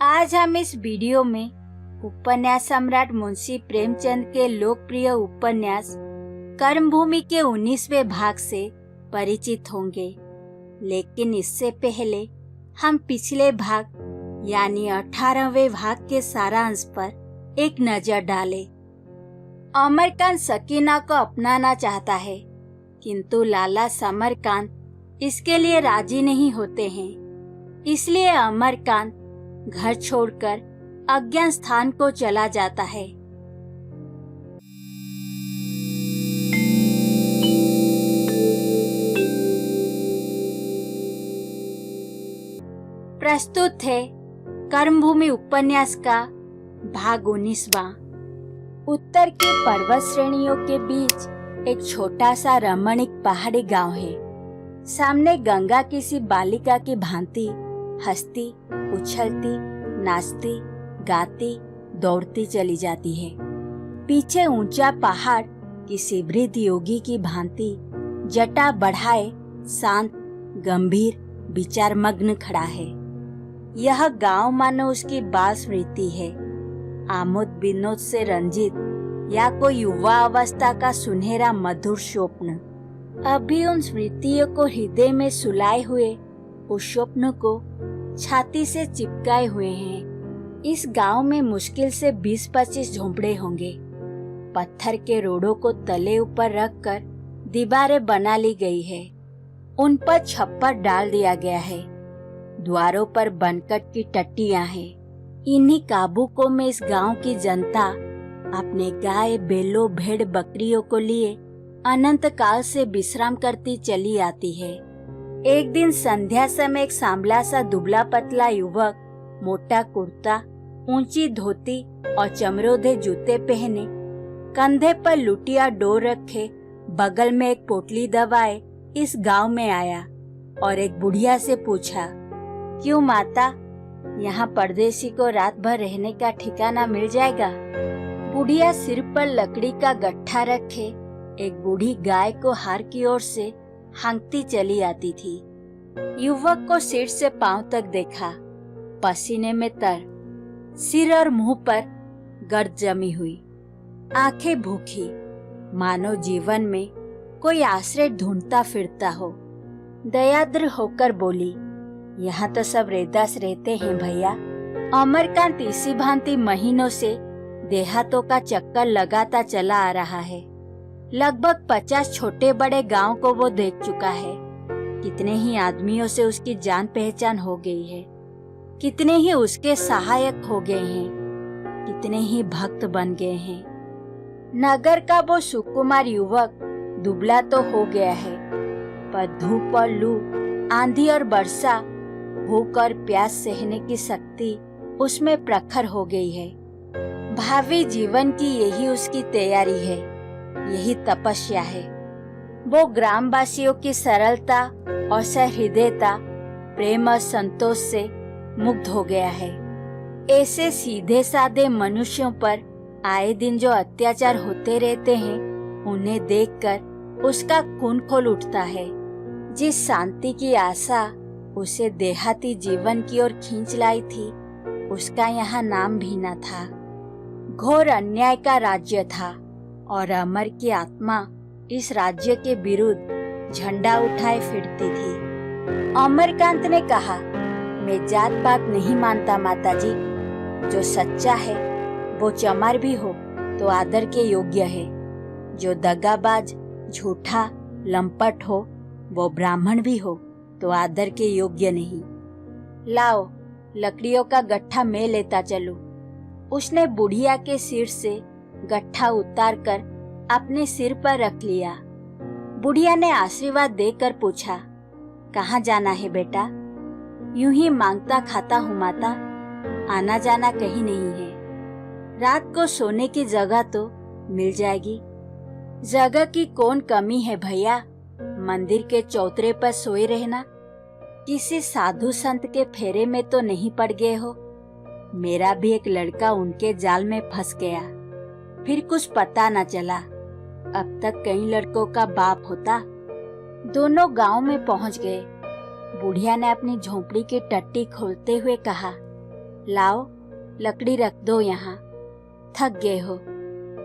आज हम इस वीडियो में उपन्यास सम्राट मुंशी प्रेमचंद के लोकप्रिय उपन्यास कर्मभूमि के 19वें भाग से परिचित होंगे। लेकिन इससे पहले हम पिछले भाग यानी 18वें भाग के सारांश पर एक नजर डालें। अमरकांत सकीना को अपनाना चाहता है, किंतु लाला समरकांत इसके लिए राजी नहीं होते हैं। इसलिए अमरकांत घर छोड़कर अज्ञात स्थान को चला जाता है। प्रस्तुत है कर्मभूमि उपन्यास का भाग 19वां। उत्तर की पर्वत श्रेणियों के बीच एक छोटा सा रमणीक पहाड़ी गांव है। सामने गंगा किसी बालिका की भांति हंसती, उछलती, नाचती, गाती, दौड़ती चली जाती है। पीछे ऊंचा पहाड़ किसी वृद्ध योगी की भांति जटा बढ़ाए शांत, गंभीर, विचारमग्न खड़ा है। यह गांव मानो उसकी बाल स्मृति है, आमोद विनोद से रंजित या कोई युवा अवस्था का सुनहरा मधुर स्वप्न। अभी उन स्मृतियों को हृदय में सुलाए हुए उस स्वप्न को छाती से चिपकाए हुए हैं। इस गांव में मुश्किल से 20-25 झोंपड़े होंगे। पत्थर के रोड़ों को तले ऊपर रखकर दीवारें बना ली गई है। उन पर छप्पर डाल दिया गया है। द्वारों पर बनकट की टट्टियां हैं। इन्हीं काबुकों में इस गांव की जनता अपने गाय, बैलों, भेड़, बकरियों को लिए अनंत काल से विश्राम करती चली आती है। एक दिन संध्या समय एक सांवला सा दुबला पतला युवक मोटा कुर्ता, ऊंची धोती और चमरोधे जूते पहने, कंधे पर लुटिया डोर रखे, बगल में एक पोटली दबाए इस गांव में आया और एक बुढ़िया से पूछा, क्यों माता, यहाँ परदेसी को रात भर रहने का ठिकाना मिल जाएगा? बुढ़िया सिर पर लकड़ी का गट्ठा रखे एक बूढ़ी गाय को हार की ओर से हाँकती चली आती थी। युवक को सिर से पांव तक देखा, पसीने में तर, सिर और मुंह पर गर्द जमी हुई, आंखें भूखी, मानो जीवन में कोई आश्रय ढूंढता फिरता हो। दयाद्र होकर बोली, यहाँ तो सब रेदास रहते हैं भैया। अमरकांत इसी भांति महीनों से देहातों का चक्कर लगाता चला आ रहा है। लगभग 50 छोटे बड़े गांव को वो देख चुका है। कितने ही आदमियों से उसकी जान पहचान हो गई है, कितने ही उसके सहायक हो गए हैं, कितने ही भक्त बन गए हैं। नगर का वो सुकुमार युवक दुबला तो हो गया है, पर धूप और लू, आंधी और वर्षा, भूख और प्यास सहने की शक्ति उसमें प्रखर हो गई है। भावी जीवन की यही उसकी तैयारी है, यही तपस्या है। वो ग्रामवासियों की सरलता और सहृदयता, प्रेम और संतोष से मुग्ध हो गया है। ऐसे सीधे साधे मनुष्यों पर आए दिन जो अत्याचार होते रहते हैं, उन्हें देखकर उसका खून खोल उठता है। जिस शांति की आशा उसे देहाती जीवन की ओर खींच लाई थी, उसका यहाँ नाम भी न था। घोर अन्याय का राज्य था और अमर की आत्मा इस राज्य के विरुद्ध झंडा उठाए फिरती थी। अमरकांत ने कहा, मैं जात पात नहीं मानता माताजी। जो सच्चा है वो चमार भी हो तो आदर के योग्य है। जो दगाबाज, झूठा, लंपट हो वो ब्राह्मण भी हो तो आदर के योग्य नहीं। लाओ, लकड़ियों का गट्ठा मैं लेता चलूं। उसने बुढ़िया के सिर से गट्ठा उतारकर अपने सिर पर रख लिया। बुढ़िया ने आशीर्वाद देकर पूछा, कहाँ जाना है बेटा? यूं ही मांगता खाता हूँ माता, आना जाना कहीं नहीं है। रात को सोने की जगह तो मिल जाएगी। जगह की कौन कमी है भैया, मंदिर के चौतरे पर सोए रहना। किसी साधु संत के फेरे में तो नहीं पड़ गए हो? मेरा भी एक लड़का उनके जाल में फंस गया, फिर कुछ पता न चला। अब तक कई लड़कों का बाप होता। दोनों गांव में पहुंच गए। बुढ़िया ने अपनी झोंपड़ी की टट्टी खोलते हुए कहा, लाओ, लकड़ी रख दो यहाँ, थक गए हो,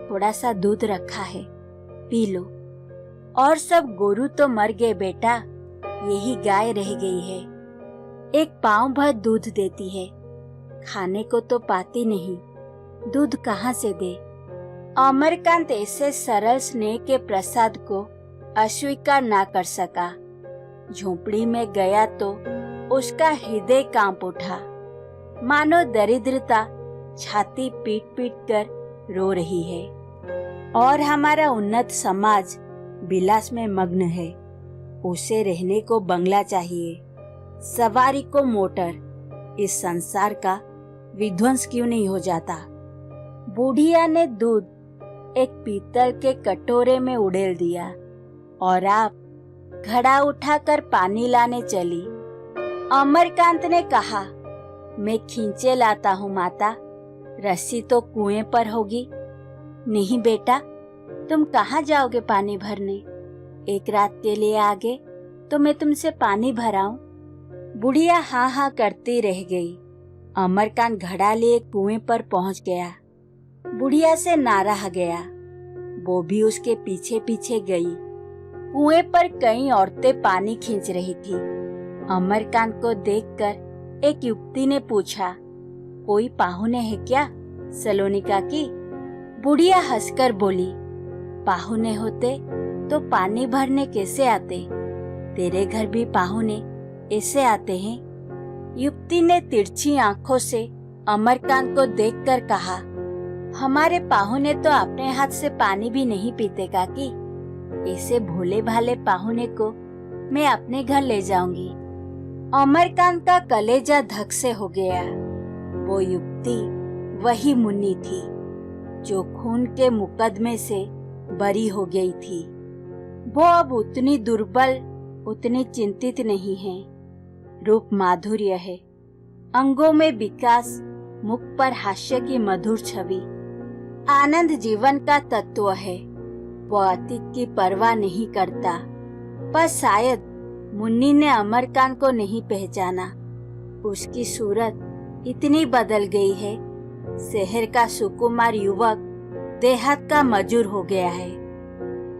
थोड़ा सा दूध रखा है, पी लो। और सब गोरू तो मर गए बेटा, यही गाय रह गई है। एक पाँव भर दूध देती है, खाने को तो पाती नहीं, दूध कहाँ से दे। अमरकांत ऐसे सरल स्नेह के प्रसाद को अस्वीकार ना कर सका। झोपड़ी में गया तो उसका हृदय कांप उठा, मानो दरिद्रता छाती पीट पीट कर रो रही है। और हमारा उन्नत समाज विलास में मग्न है, उसे रहने को बंगला चाहिए, सवारी को मोटर, इस संसार का विध्वंस क्यों नहीं हो जाता। बुढ़िया ने दूध एक पीतल के कटोरे में उड़ेल दिया और आप घड़ा उठाकर पानी लाने चली। अमरकांत ने कहा, मैं खींचे लाता हूँ माता, रस्सी तो कुएं पर होगी। नहीं बेटा, तुम कहाँ जाओगे पानी भरने, एक रात के लिए आगे तो मैं तुमसे पानी भराऊं। बुढ़िया हाँ हाँ करती रह गई। अमरकांत घड़ा लिए कुएं पर पहुंच गया। बुढ़िया से ना रहा गया, वो भी उसके पीछे पीछे गई। कुएं पर कई औरतें पानी खींच रही थी। अमरकांत को देखकर एक युवती ने पूछा, कोई पाहुने है क्या सलोनिका की? बुढ़िया हंसकर बोली, पाहुने होते तो पानी भरने कैसे आते, तेरे घर भी पाहुने ऐसे आते हैं। युवती ने तिरछी आंखों से अमरकांत को देखकर कहा, हमारे पाहुने तो अपने हाथ से पानी भी नहीं पीते काकी, ऐसे भोले भाले पाहुने को मैं अपने घर ले जाऊंगी। अमरकांत का कलेजा धक से हो गया। वो युवती वही मुन्नी थी जो खून के मुकदमे से बरी हो गई थी। वो अब उतनी दुर्बल, उतनी चिंतित नहीं है। रूप माधुर्य है, अंगों में विकास, मुख पर हास्य की मधुर छवि। आनंद जीवन का तत्व है। वो अतीत की परवाह नहीं करता। पर शायद मुन्नी ने अमरकांत को नहीं पहचाना। उसकी सूरत इतनी बदल गई है, शहर का सुकुमार युवक देहात का मजूर हो गया है।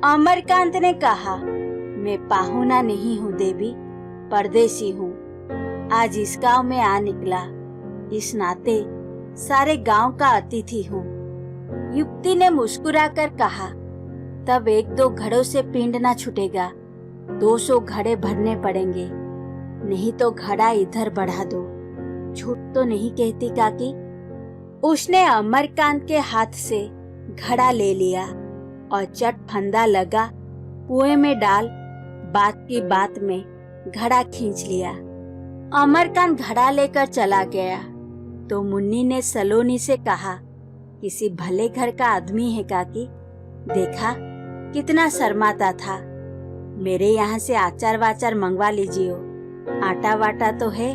अमरकांत ने कहा, मैं पाहुना नहीं हूँ देवी, परदेसी हूँ। आज इस गांव में आ निकला, इस नाते सारे गांव का अतिथि हूँ। युवती ने मुस्कुराकर कहा, तब एक दो घड़ों से पिंड ना छूटेगा, 200 घड़े भरने पड़ेंगे, नहीं तो घड़ा इधर बढ़ा दो। झूठ तो नहीं कहती काकी? उसने अमरकांत के हाथ से घड़ा ले लिया और चट फंदा लगा कुएं में डाल बात की बात में घड़ा खींच लिया। अमरकांत घड़ा लेकर चला गया तो मुन्नी ने सलोनी से कहा, किसी भले घर का आदमी है काकी, देखा कितना शर्माता था। मेरे यहाँ से आचार वाचार मंगवा लीजिए, आटा वाटा तो है।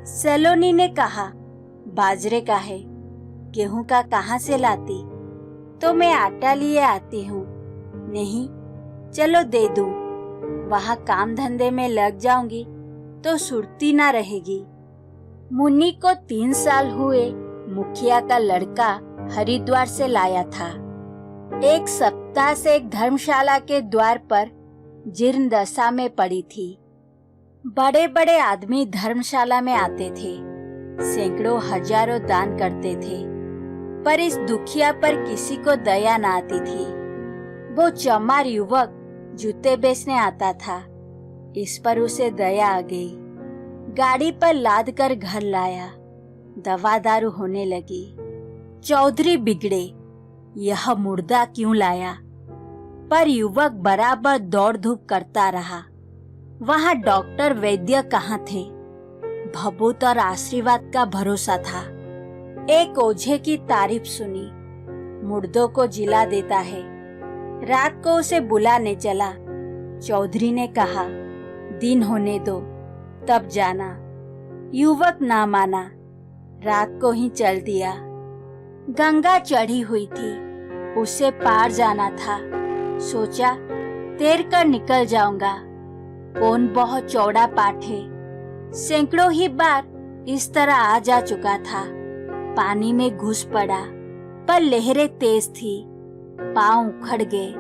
सलोनी ने कहा, बाजरे का है, गेहूं का कहाँ से लाती? तो मैं आटा लिए आती हूँ। नहीं, चलो दे दूं, वहाँ काम धंधे में लग जाऊंगी तो सुर्ती ना रहेगी। मुन्नी को 3 साल हुए मुखिया का लड़का हरिद्वार से लाया था। एक सप्ताह से एक धर्मशाला के द्वार पर जीर्ण दशा में पड़ी थी। बड़े बड़े आदमी धर्मशाला में आते थे, सैकड़ों हजारों दान करते थे, पर इस दुखिया पर किसी को दया न आती थी। वो चमार युवक जूते बेचने आता था, इस पर उसे दया आ गई। गाड़ी पर लाद कर घर लाया, दवा दारू होने लगी। चौधरी बिगड़े, यह मुर्दा क्यों लाया? पर युवक बराबर दौड़ धूप करता रहा। वहाँ डॉक्टर वैद्य कहाँ थे? भभूत और आशीर्वाद का भरोसा था। एक ओझे की तारीफ सुनी, मुर्दों को जिला देता है। रात को उसे बुलाने चला। चौधरी ने कहा, दिन होने दो तब जाना। युवक ना माना, रात को ही चल दिया। गंगा चढ़ी हुई थी, उसे पार जाना था। सोचा तैर कर निकल जाऊंगा। कौन बहुत चौड़ा पाठ है, सैकड़ों ही बार इस तरह आ जा चुका था। पानी में घुस पड़ा, पर लहरें तेज थी, पांव उखड़ गए।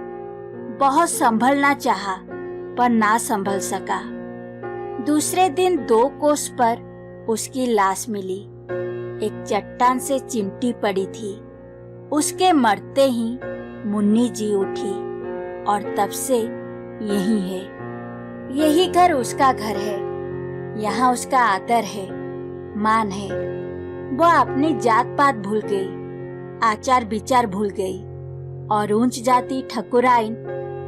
बहुत संभलना चाहा, पर ना संभल सका। दूसरे दिन 2 कोस पर उसकी लाश मिली। एक चट्टान से चिमटी पड़ी थी। उसके मरते ही मुन्नी जी उठी और तब से यही है। यही घर उसका घर है। यहाँ उसका आदर है, मान है। वो अपनी जात पात भूल गई, आचार विचार भूल गई और ऊंच जाति ठकुराइन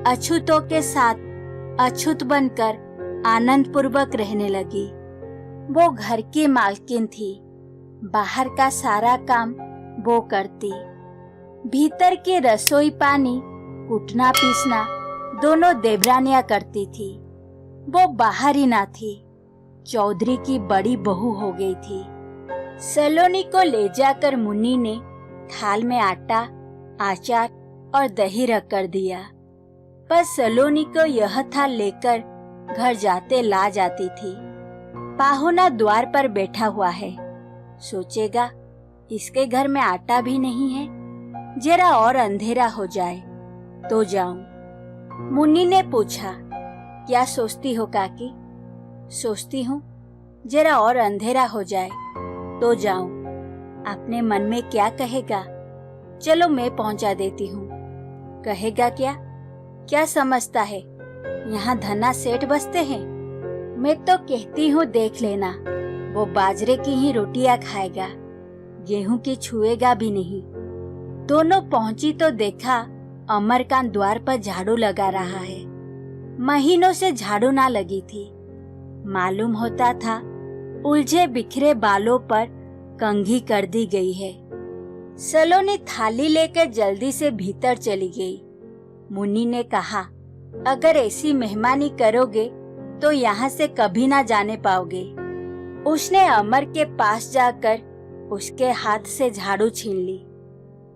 अछूतों के साथ अछूत बनकर आनंद पूर्वक रहने लगी। वो घर की मालकिन थी। बाहर का सारा काम वो करती। भीतर की रसोई पानी, कूटना पीसना दोनों देवरानियां करती थी। वो बाहर ही ना थी, चौधरी की बड़ी बहू हो गई थी। सलोनी को ले जाकर मुन्नी ने थाल में आटा, आचार और दही रख कर दिया, पर सलोनी को यह थाल लेकर घर जाते ला जाती थी। पाहुना द्वार पर बैठा हुआ है, सोचेगा इसके घर में आटा भी नहीं है, जरा और अंधेरा हो जाए तो जाऊं। मुन्नी ने पूछा, क्या सोचती हो काकी? सोचती हूँ जरा और अंधेरा हो जाए तो जाऊं। अपने मन में क्या कहेगा? चलो मैं पहुंचा देती हूँ। कहेगा क्या? क्या समझता है यहाँ धना सेठ बसते हैं? मैं तो कहती हूँ देख लेना, वो बाजरे की ही रोटियां खाएगा, गेहूं की छुएगा भी नहीं। दोनों पहुंची तो देखा अमरकांत द्वार पर झाड़ू लगा रहा है। महीनों से झाड़ू ना लगी थी। मालूम होता था उलझे बिखरे बालों पर कंघी कर दी गई है। सलोनी थाली लेकर जल्दी से भीतर चली गई। मुन्नी ने कहा, अगर ऐसी मेहमानी करोगे तो यहाँ से कभी ना जाने पाओगे। उसने अमर के पास जाकर उसके हाथ से झाड़ू छीन ली।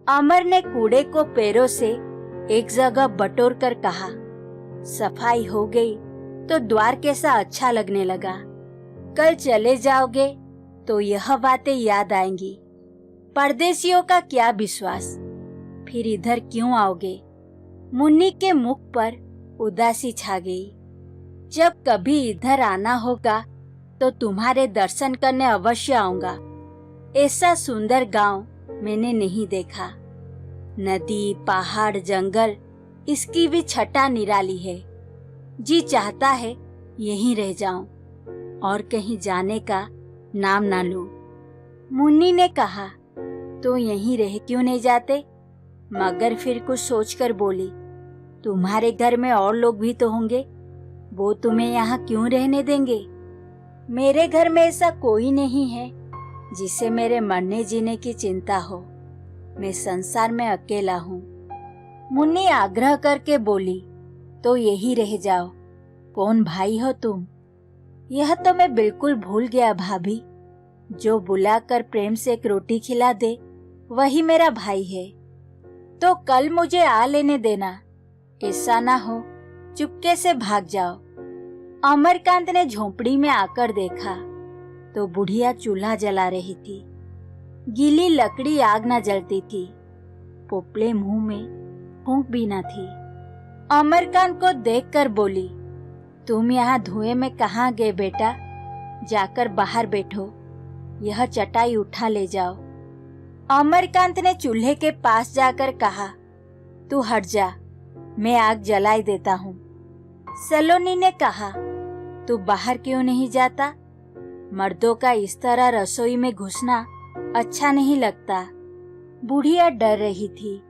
अमर ने कूड़े को पैरों से एक जगह बटोर कर कहा, सफाई हो गई तो द्वार कैसा अच्छा लगने लगा। कल चले जाओगे तो यह बातें याद आएंगी। परदेशियों का क्या विश्वास, फिर इधर क्यों आओगे? मुन्नी के मुख पर उदासी छा गई। जब कभी इधर आना होगा तो तुम्हारे दर्शन करने अवश्य आऊंगा। ऐसा सुंदर गांव मैंने नहीं देखा। नदी, पहाड़, जंगल, इसकी भी छटा निराली है। जी चाहता है यहीं रह जाऊं और कहीं जाने का नाम ना लूं। मुन्नी ने कहा, तो यहीं रह क्यों नहीं जाते? मगर फिर कुछ सोचकर बोली, तुम्हारे घर में और लोग भी तो होंगे, वो तुम्हें यहाँ क्यों रहने देंगे? मेरे घर में ऐसा कोई नहीं है जिसे मेरे मरने जीने की चिंता हो। मैं संसार में अकेला हूँ। मुन्नी आग्रह करके बोली, तो यही रह जाओ। कौन भाई हो तुम? यह तो मैं बिल्कुल भूल गया भाभी। जो बुलाकर प्रेम से एक रोटी खिला दे वही मेरा भाई है। तो कल मुझे आ लेने देना, ऐसा ना हो चुपके से भाग जाओ। अमरकांत ने झोंपड़ी में आकर देखा तो बुढ़िया चूल्हा जला रही थी। गीली लकड़ी आग न जलती थी। पोपले मुंह में फूंक भी न थी। अमरकांत को देखकर बोली, तुम यहाँ धुएं में कहाँ गए बेटा? जाकर बाहर बैठो, यह चटाई उठा ले जाओ। अमरकांत ने चूल्हे के पास जाकर कहा, तू हट जा, मैं आग जलाई देता हूँ। सलोनी ने कहा, तू बाहर क्यों नहीं जाता? मर्दों का इस तरह रसोई में घुसना अच्छा नहीं लगता। बुढ़िया डर रही थी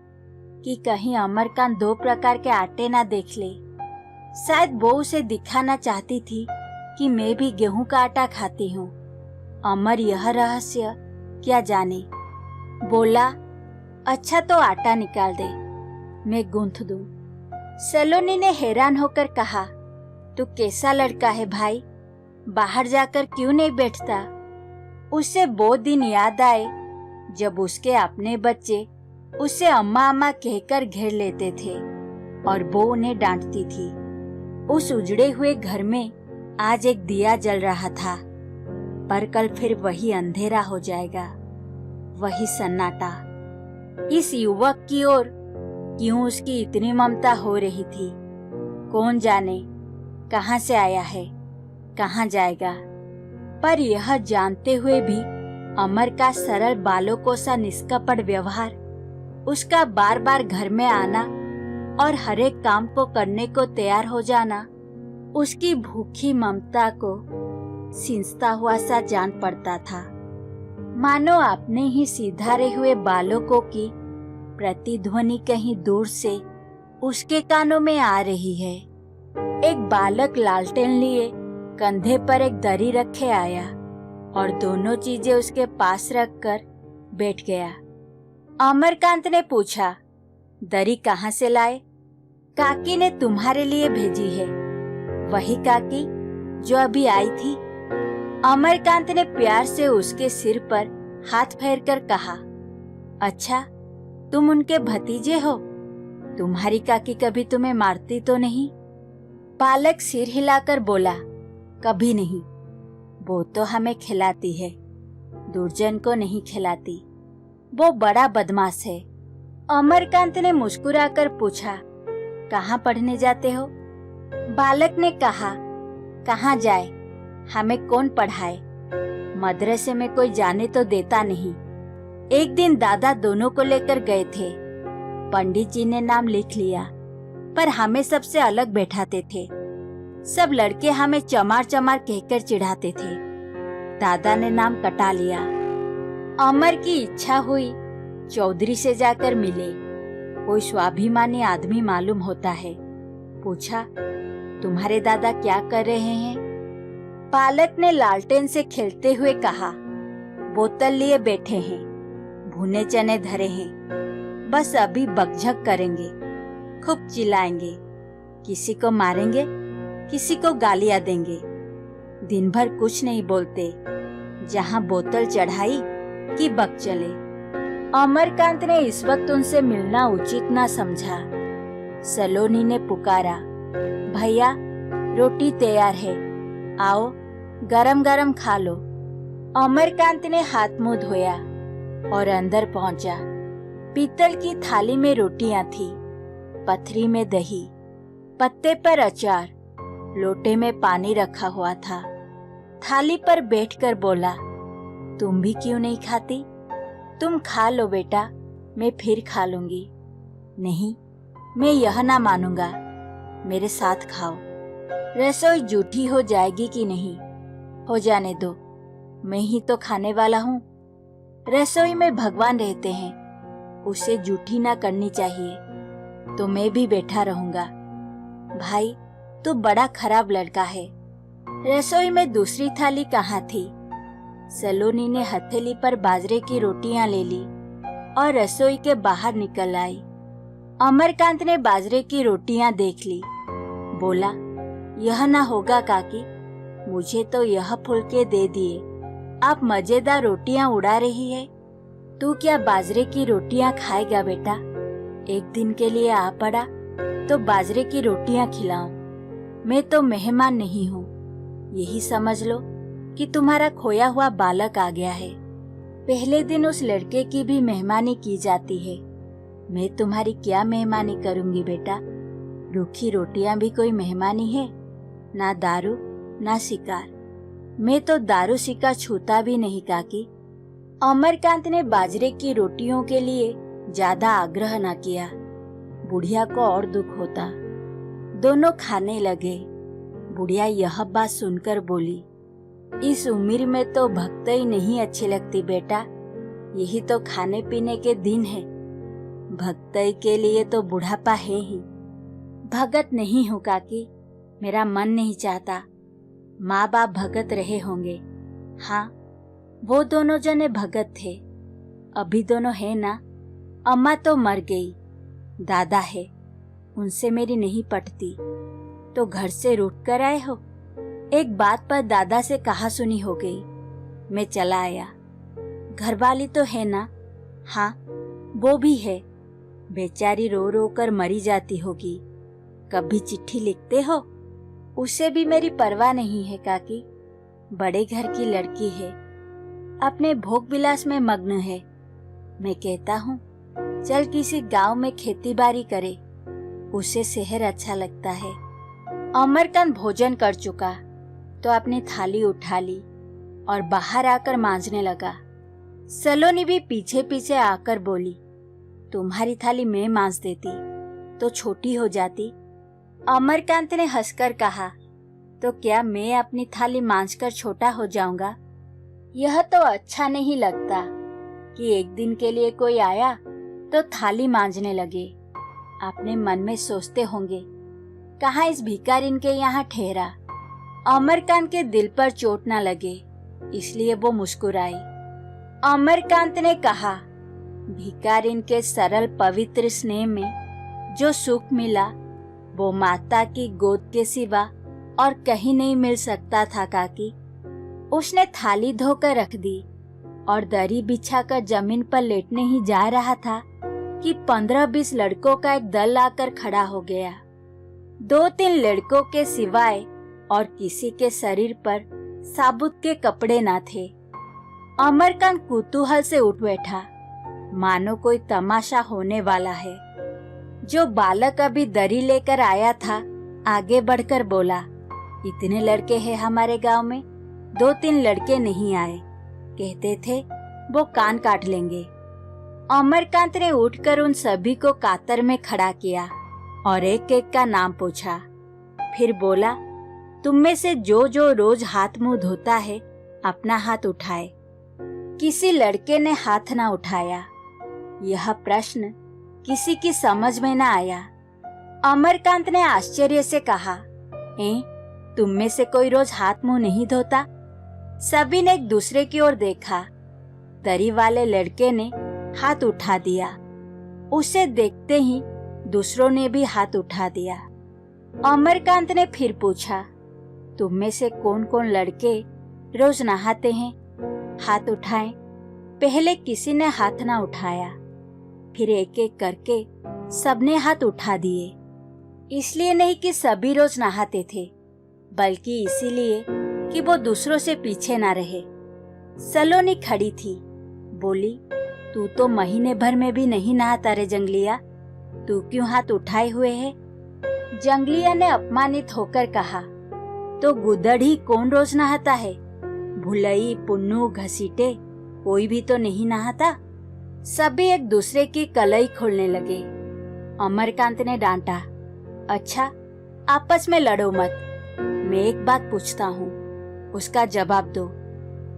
कि कहीं अमरकांत 2 प्रकार के आटे ना देख ले। शायद वो उसे दिखाना चाहती थी कि मैं भी गेहूं का आटा खाती हूँ। अमर यह रहस्य क्या जाने। बोला, अच्छा तो आटा निकाल दे, मैं गूंथ दूं। सलोनी ने हैरान होकर कहा, तू कैसा लड़का है भाई, बाहर जाकर क्यों नहीं बैठता? उसे वो दिन याद आए जब उसके अपने बच्चे उसे अम्मा अम्मा कहकर घेर लेते थे और वो उन्हें डांटती थी। उस उजड़े हुए घर में आज एक दिया जल रहा था, पर कल फिर वही अंधेरा हो जाएगा। वही सन्नाटा। इस युवक की ओर क्यों उसकी इतनी ममता हो रही थी? कौन जाने कहाँ से आया है, कहाँ जाएगा। पर यह जानते हुए भी अमर का सरल बालकों सा निष्कपट व्यवहार, उसका बार बार घर में आना और हर एक काम को करने को तैयार हो जाना, उसकी भूखी ममता को सींचता हुआ सा जान पड़ता था। मानो अपने ही सीधारे हुए बालकों की प्रतिध्वनि कहीं दूर से उसके कानों में आ रही है। एक बालक लालटेन लिए कंधे पर एक दरी रखे आया और दोनों चीजें उसके पास रखकर बैठ गया। अमरकांत ने पूछा, दरी कहाँ से लाए? काकी ने तुम्हारे लिए भेजी है। वही काकी जो अभी आई थी? अमरकांत ने प्यार से उसके सिर पर हाथ फेरकर कहा, अच्छा, तुम उनके भतीजे हो? तुम्हारी काकी कभी तुम्हें मारती तो नहीं? बालक सिर हिलाकर बोला, कभी नहीं। वो तो हमें खिलाती है, दुर्जन को नहीं खिलाती। वो बड़ा बदमाश है। अमरकांत ने मुस्कुराकर पूछा, कहाँ पढ़ने जाते हो? बालक ने कहा, कहाँ जाए, हमें कौन पढ़ाए, मदरसे में कोई जाने तो देता नहीं। एक दिन दादा दोनों को लेकर गए थे। पंडित जी ने नाम लिख लिया, पर हमें सबसे अलग बैठाते थे। सब लड़के हमें चमार चमार कहकर चिढ़ाते थे। दादा ने नाम कटा लिया। अमर की इच्छा हुई चौधरी से जाकर मिले। कोई स्वाभिमानी आदमी मालूम होता है। पूछा, तुम्हारे दादा क्या कर रहे हैं? बालक ने लालटेन से खेलते हुए कहा, बोतल लिए बैठे हैं, भुने चने धरे हैं, बस अभी बकझक करेंगे, खूब चिल्लाएंगे, किसी को मारेंगे, किसी को गालियां देंगे। दिन भर कुछ नहीं बोलते, जहां बोतल चढ़ाई कि बक चले। अमरकांत ने इस वक्त उनसे मिलना उचित न समझा। सलोनी ने पुकारा, भैया रोटी तैयार है, आओ गरम गरम खा लो। अमरकांत ने हाथ मुंह धोया और अंदर पहुंचा। पीतल की थाली में रोटियां थी, पथरी में दही, पत्ते पर अचार, लोटे में पानी रखा हुआ था। थाली पर बैठकर बोला, तुम भी क्यों नहीं खाती? तुम खा लो बेटा, मैं फिर खा लूंगी। नहीं, मैं यह ना मानूंगा, मेरे साथ खाओ। रसोई जूठी हो जाएगी कि नहीं? हो जाने दो, मैं ही तो खाने वाला हूँ। रसोई में भगवान रहते हैं, उसे जूठी ना करनी चाहिए, तो मैं भी बैठा रहूंगा। भाई तू बड़ा खराब लड़का है। रसोई में दूसरी थाली कहाँ थी? सलोनी ने हथेली पर बाजरे की रोटियां ले ली और रसोई के बाहर निकल आई। अमरकांत ने बाजरे की रोटियां देख ली। बोला, यह ना होगा काकी, मुझे तो यह फुलके दे दिए, आप मजेदार रोटियां उड़ा रही है। तू क्या बाजरे की रोटियां खाएगा बेटा? एक दिन के लिए आ पड़ा तो बाजरे की रोटियां खिलाऊं। मैं तो मेहमान नहीं हूँ, यही समझ लो कि तुम्हारा खोया हुआ बालक आ गया है। पहले दिन उस लड़के की भी मेहमानी की जाती है। मैं तुम्हारी क्या मेहमानी करूंगी बेटा? रूखी रोटियां भी कोई मेहमानी है? ना दारू ना शिकार। मैं तो दारू शिकार छूता भी नहीं काकी। अमरकांत ने बाजरे की रोटियों के लिए ज्यादा आग्रह न किया। बुढ़िया को और दुख होता। दोनों खाने लगे। बुढ़िया यह बात सुनकर बोली, इस उम्र में तो भक्तई नहीं अच्छी लगती बेटा, यही तो खाने पीने के दिन है। भक्तई के लिए तो बुढ़ापा है ही। भगत नहीं हूँ काकी, मेरा मन नहीं चाहता। माँ बाप भगत रहे होंगे। हाँ, वो दोनों जने भगत थे। अभी दोनों है ना। अम्मा तो मर गई, दादा है, उनसे मेरी नहीं पटती। तो घर से रूठ कर आए हो? एक बात पर दादा से कहा सुनी हो गई। मैं चला आया। घरवाली तो है ना? हाँ, वो भी है। बेचारी रो रो कर मरी जाती होगी। कभी चिट्ठी लिखते हो? उसे भी मेरी परवाह नहीं है काकी। बड़े घर की लड़की है, अपने भोग विलास में मग्न है। मैं कहता हूँ चल किसी गांव में खेती बाड़ी करे, उसे शहर अच्छा लगता है। अमरकांत भोजन कर चुका तो अपनी थाली उठा ली और बाहर आकर मांजने लगा। सलोनी भी पीछे पीछे आकर बोली, तुम्हारी थाली मैं मांज देती तो छोटी हो जाती। अमरकांत ने हंसकर कहा, तो क्या मैं अपनी थाली मांजकर छोटा हो जाऊंगा? यह तो अच्छा नहीं लगता कि एक दिन के लिए कोई आया तो थाली मांजने लगे। अपने मन में सोचते होंगे, कहाँ इस भिखारिन के यहाँ ठहरा। अमरकांत के दिल पर चोट न लगे इसलिए वो मुस्कुराई। अमरकांत ने कहा, भिखारिन के सरल पवित्र स्नेह में जो सुख मिला वो माता की गोद के सिवा और कहीं नहीं मिल सकता था काकी। उसने थाली धोकर रख दी और दरी बिछाकर जमीन पर लेटने ही जा रहा था कि 15-20 लड़कों का एक दल आकर खड़ा हो गया। 2-3 लड़कों के सिवाय और किसी के शरीर पर साबुत के कपड़े ना थे। अमरकांत कुतूहल से उठ बैठा, मानो कोई तमाशा होने वाला है। जो बालक अभी दरी लेकर आया था आगे बढ़कर बोला, इतने लड़के हैं हमारे गांव में, 2-3 लड़के नहीं आए, कहते थे वो कान काट लेंगे। अमरकांत ने उठकर उन सभी को कातर में खड़ा किया और एक एक का नाम पूछा। फिर बोला, तुम में से जो जो रोज हाथ मुंह धोता है अपना हाथ उठाए। किसी लड़के ने हाथ ना उठाया। यह प्रश्न किसी की समझ में न आया। अमरकांत ने आश्चर्य से कहा, तुम में से कोई रोज हाथ मुंह नहीं धोता? सभी ने एक दूसरे की ओर देखा। दरी वाले लड़के ने हाथ उठा दिया। उसे देखते ही दूसरों ने भी हाथ उठा दिया। अमरकांत ने फिर पूछा, तुम में से कौन कौन लड़के रोज नहाते हैं? हाथ उठाएं। पहले किसी ने हाथ ना उठाया, फिर एक एक करके सबने हाथ उठा दिए। इसलिए नहीं कि सभी रोज नहाते थे, बल्कि इसीलिए कि वो दूसरों से पीछे ना रहे। सलोनी खड़ी थी, बोली, तू तो महीने भर में भी नहीं नहाता रे जंगलिया, तू क्यों हाथ उठाए हुए है? जंगलिया ने अपमानित होकर कहा, तो गुदड़ी कौन रोज नहाता है? भुलई, पुन्नू, घसीटे कोई भी तो नहीं नहाता। सभी एक दूसरे की कलई खोलने लगे। अमरकांत ने डांटा, अच्छा आपस में लड़ो मत, मैं एक बात पूछता हूँ, उसका जवाब दो।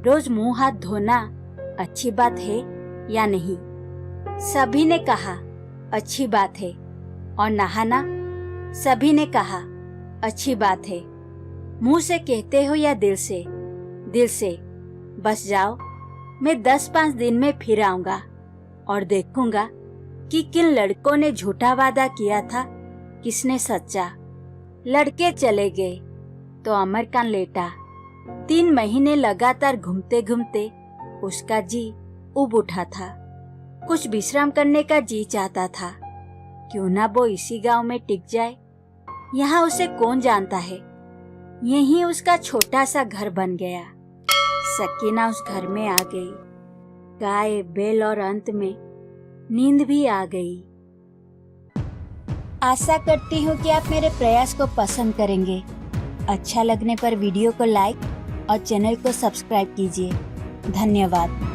रोज मुंह हाथ धोना अच्छी बात है या नहीं? सभी ने कहा अच्छी बात है। और नहाना? सभी ने कहा अच्छी बात है। मुंह से कहते हो या दिल से? दिल से। बस जाओ, मैं 10-5 दिन में फिर आऊंगा और देखूंगा कि किन लड़कों ने झूठा वादा किया था, किसने सच्चा। लड़के चले गए तो अमरकांत लेटा। 3 महीने लगातार घूमते घूमते उसका जी उब उठा था। कुछ विश्राम करने का जी चाहता था। क्यों ना वो इसी गांव में टिक जाए। यहाँ उसे कौन जानता है। यहीं उसका छोटा सा घर बन गया। सकीना उस घर में आ गई। गाय, बैल और अंत में नींद भी आ गई। आशा करती हूँ कि आप मेरे प्रयास को पसंद करेंगे। अच्छा लगने पर वीडियो को लाइक और चैनल को सब्सक्राइब कीजिए। धन्यवाद।